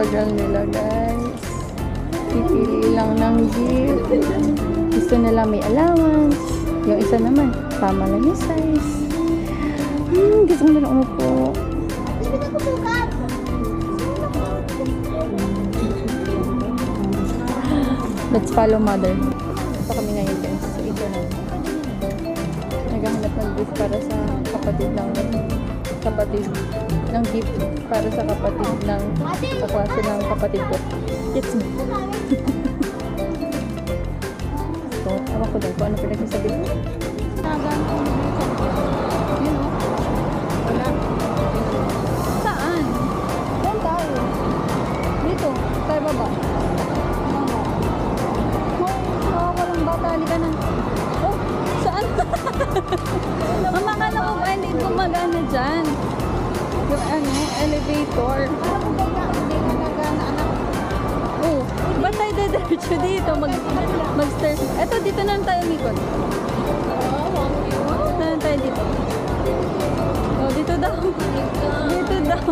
tagal nila, guys. Pipili lang ng gift. Gusto nila may allowance. Yung isa naman, tama lang yung size. Gusto ko na umupo. Let's follow mother. Ito kami ngayon, guys. So, ito na. Naghahanap ng gift para sa kapatid ng gift para sa kapatid ng kaklase ng kapatid ko. It's me. So, awa ko daw kung ano pinagsasabi ko. Nagaan ko na yun, o. Wala. Saan? Saan tayo? Dito. Tayo baba. Walang bata. Halika na. Oh, saan? Mama, kala ko ba hindi gumagana dyan? Yung elevator. Oh, ba't tayo dediretso dito? Mag-stairs. Eto, dito na tayo umikot. Dito na tayo dito. Oh, dito daw. Dito daw.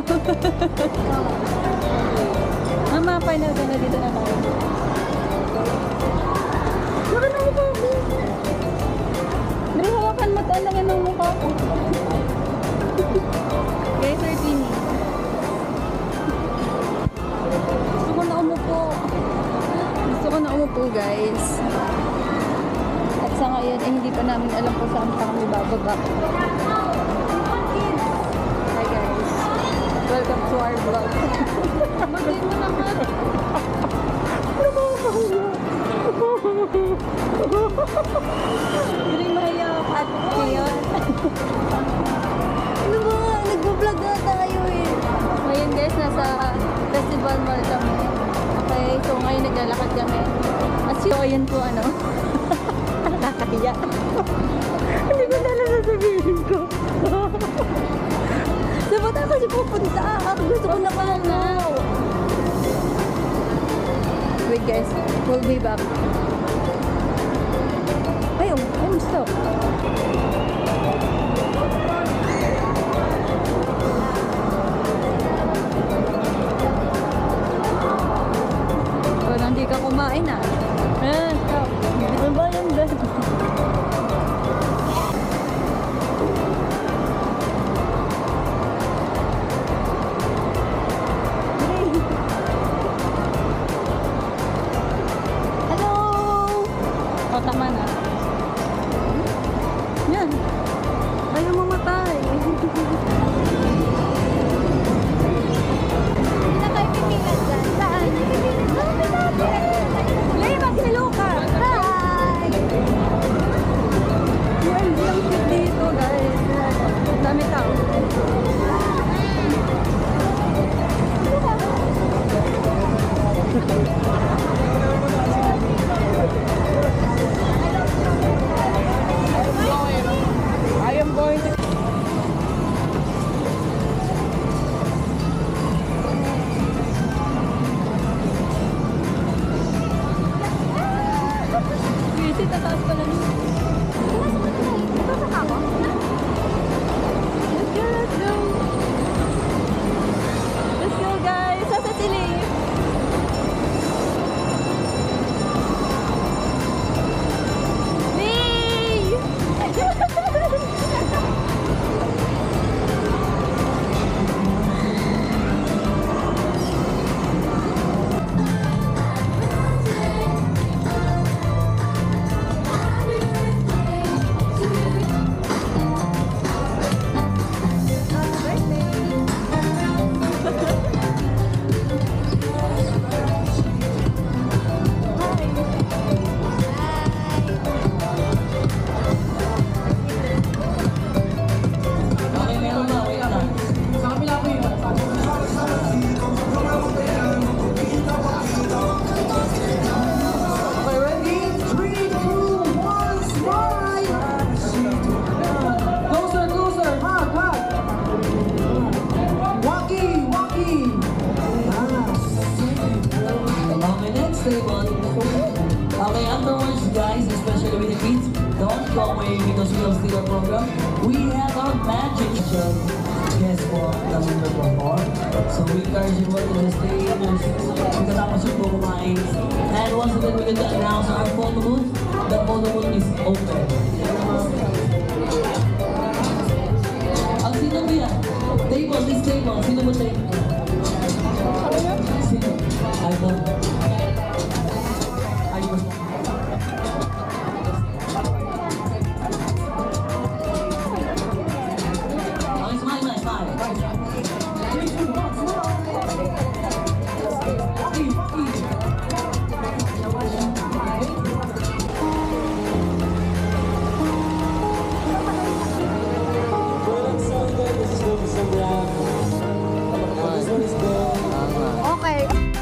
Mama, final ka na. Dito na tayo. Baka na mukha ko. Pero hawakan mo talaga ng mukha ko. Guys, we're cleaning. Gusto ko na umupo, guys. At sa ngayon, hindi pa namin alam kung saan pa kami bababa. Hi, guys. Welcome to our vlog. Magay mo naman. Hindi mahayap at ngayon. Ano ba? Nag-vlog na tayo eh. Ngayon guys, nasa festival mall kami. Okay, so ngayon naglalakad kami. As yun po ano. Nakakahiya. Hindi ko na sasabihin ko. Dapat ako siya pupunta. Gusto ko na palangaw. Wait guys, we'll be back. Ayun, stop. Oh, hindi ka kumain ah. Stop. Ano ba yung dad? Tama na. Yan. Ayaw mamatay. Hindi na kayo pipingan dyan. Saan? Lay, mag-hello ka. Hi! Well, lang dito guys. Dami tao. I am going to... Busy, tataas pala niyo. Ito sa kamo? Let's go, let's go. Let's go guys. Sasa sili. Okay, afterwards, guys, especially with the kids, don't go away because we have still a program. We have our magic show. Yes. po namin perform. So we encourage you to the stage. Pagkatapos yung po kumain. And once again, we get to announce our photo booth. The photo booth is open. Ang sino ba yan? Table, this table. Sino ba table? Sino? Ay po. Ay po. Okay.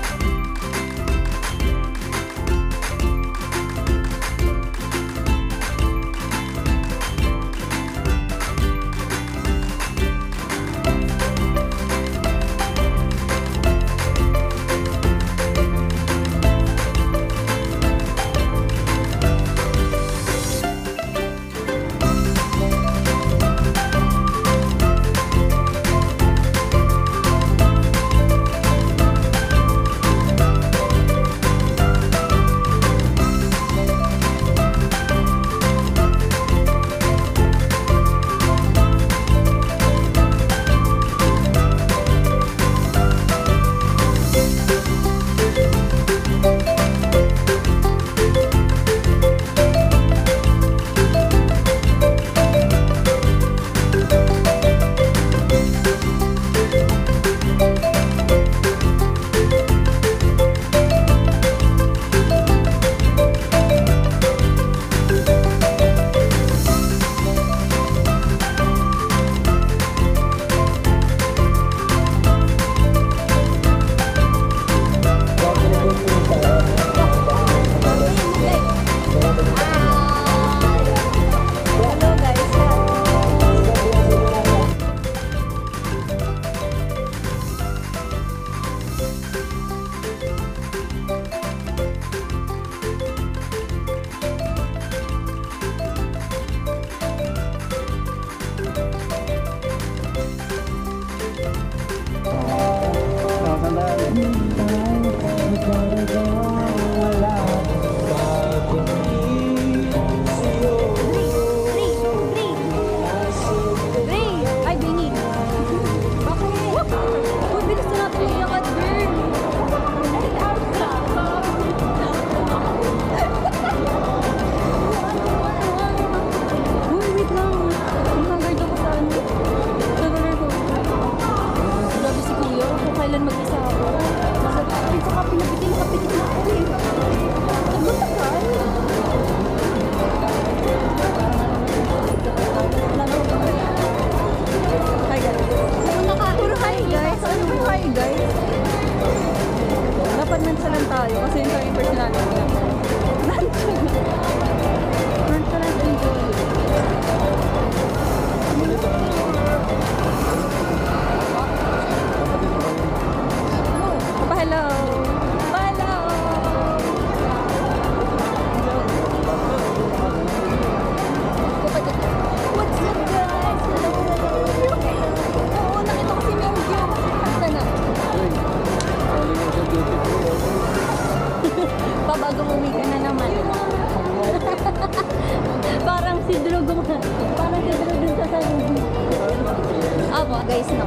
guys, no?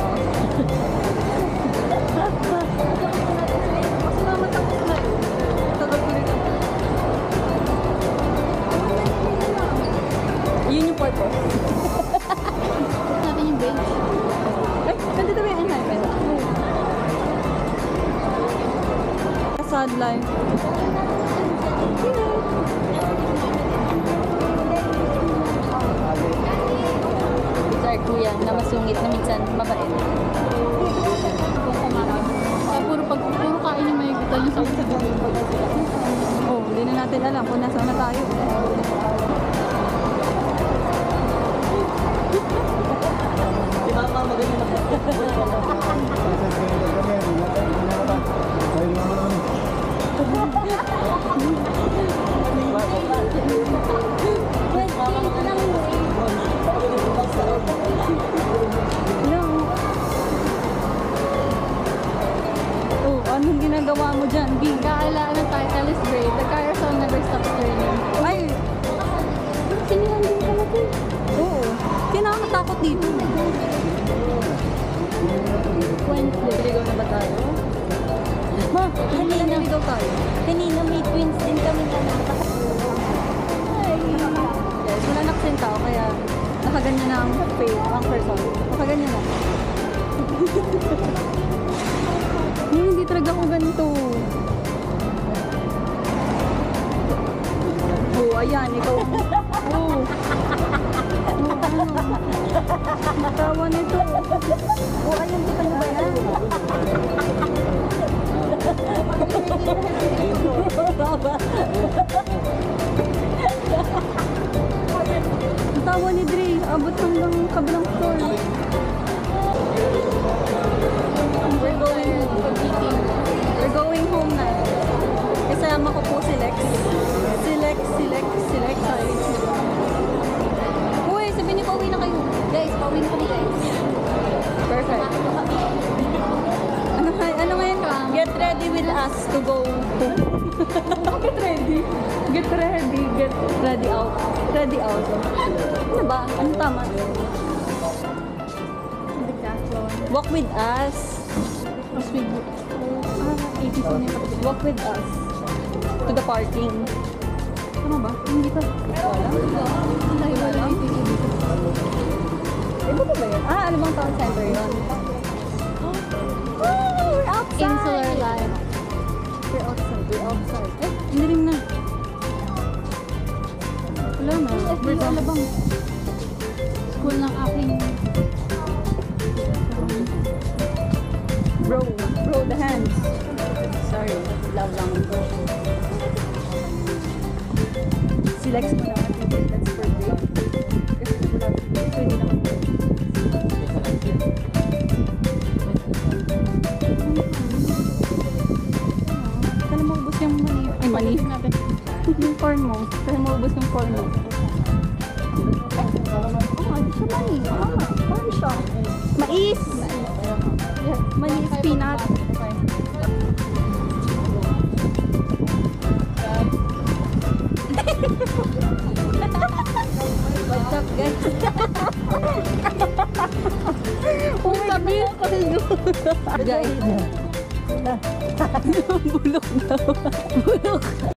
Yun yung purpose. Natin yung bench. Ay, nandito ba yung environment? Sad life. Our kuya na masungit na minsan mabait. Puro kain yung may gutan yung sa dulo. Oh, hindi na natin alam kung nasaan na tayo. Si Mama, magaling na Hello. dito. Wednesday. Naligaw na ba tayo? Ma, Kanina naligaw tayo. kanina may twins din kami na Ay. Yes, wala nakasing tao kaya nakaganyan na ang person. Nakaganyan na. Hindi talaga ako ganito. Oh, ayan, ikaw. Oh. Tawa nito. Oh, ayan, kita mo ba yan? Ang tawa ni Dre, abot hanggang kabilang floor. We're going home na. Kasama ko po si Lex. Si Lex. Sorry. Uy, sabihin niyo pauwi na kayo. Guys, pauwi na kami guys. Perfect. Ano ngayon ka? Get ready with us to go home. Get ready. Get ready out. Ready out. Ano ba? Ano tama? Walk with us. Walk with us to the parking. Tama ba? Hindi pa. Wala. Iba ba ba yun? Ano bang town center yun? Oh, we're outside! Insular life. We're outside. Eh, hindi na. Wala na. We're sa labang. School ng aking Bro, the hands. Sorry, love lang. Si Lex mo naman, that's for break. Kasi wala, pwede naman. Kala maubos yung mani. Ay, mani. Yung corn mo. Kala maubos yung corn mo. Hindi siya mani. Corn siya. Mais! Mani is peanut. What's up, guys? Oh, sabi ko guys. Bulok daw. Bulok.